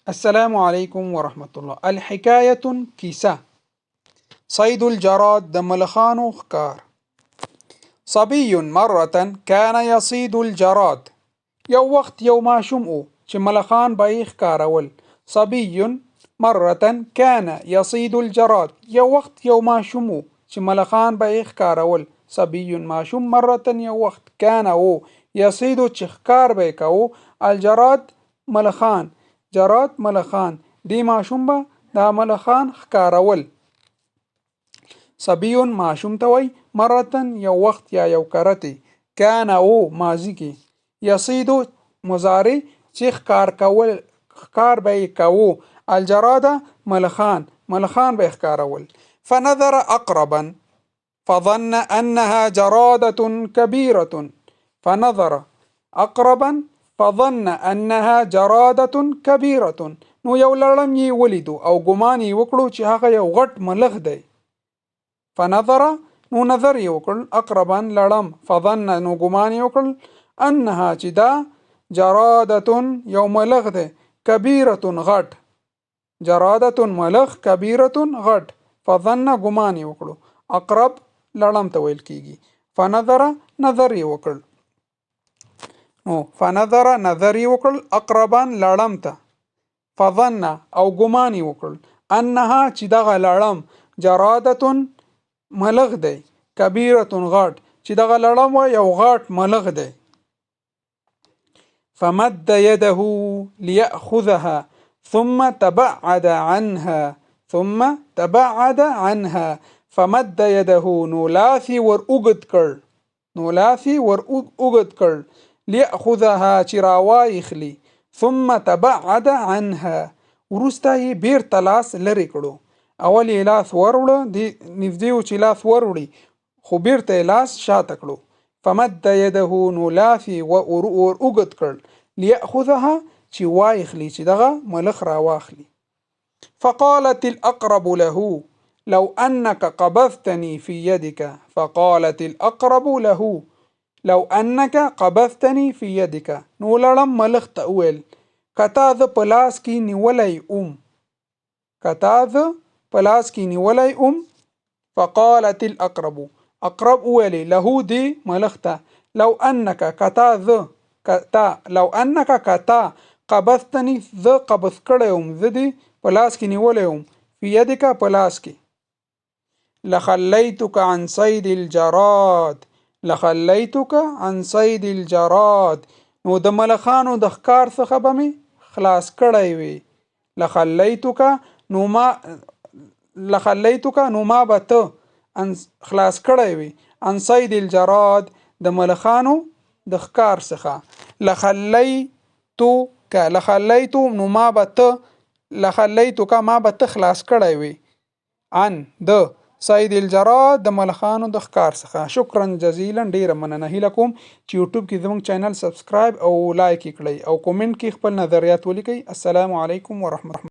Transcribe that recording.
السلام عليكم ورحمة الله. الحكاية كيسة. صيد الجراد د ملخانو ښکار. صبي مرة كان يصيد الجراد. یو وخت یو ماشوم و چې ملخان به یې ښکارول. صبي مرة كان يصيد الجراد. یو وخت یو ماشوم و چې ملخان به یې ښکارول. صبي ماشوم مرة یو وخت كان و يصيد چې ښکار به یې کوو الجراد ملخان. جراد ملخان. دی ماشوم به دا ملخان ښکارول. صبي ماشوم ته وای مرة یو وخت یا یو کرتی کان او ماضی کې یصید مضارع چې ښکار به یې کوو الجراد ملخان به ښکارول. فنظر اقربا فظن انها جرادة كبيرة. فنظر اقربا فظن انها جرادة كبيرة. نو یو لړم یې ولیدو او ګمان یې وکړو چې هغه یو غټ ملخ دی. فنظر نو نظر یې وکړ اقربا لړم فظن نو ګمان یې وکړ انها چې دا جرادة یو ملخ دی کبیرة غټ. جرادة ملخ کبیرة غټ. فظن ګمان یې وکړو اقرب لړم ته ویل کیږي. فنظر نظر یې وکړ فنظر نظر یې وکړ اقربا لړم ته. فظن او ګمان یې وکړ انها چې دغه لړم جرادة ملغ دی کبیرة غټ چې دغه لړم یو غټ ملغ دی. فمد يده ليأخذها ثم تبعد عنها. فمد يده نو لاس ور اوږد کړ ليأخذها چې راوایخلي. ثم تبعد عنها وروسته یې بیرته لاس لرې کړو. اول یې لاس وروړه نږدې و چې لاس وروړي خو بیرته یې لاس شاته کړو. فمد يده نو لاس یې ور اوږد کړ ليأخذها چې وایخلي چې دغه ملخ راواخلي. فقالت الأقرب له لو أنك قبضتني في يدك. فقالت الأقرب له لو أنك قبضتني في يدك. نو لړم ملخ ته وویل کتا زه په لاس کې نیولی ام. فقالت الأقرب اقرب وویلی له دی ملخ ته لو أنك کتا قبضتني زه قبض کړی ام زه دی په لاس کې نیولی ام في يدك په لاس کې لخليتك عن صيد الجراد. نو د ملخانو د ښکار څخه به مې خلاص کړی وي. لخليتك نو ما به ته خلاص کړی وي عن صيد الجراد د ملخانو د ښکار څخه. لخليتو نو ما به ته لخليتك ما به ته خلاص کړی وي عن د صید الجراد د ملخانو د ښکار څخه. شکرا جزیلا. ډیره مننه. هیله کوم چې یوټیوب کې زموږ چینل سبسکرایب او لایک کړئ او کومنټ کې خپل نظریات ولیکئ. السلام علیکم ورحمة الله.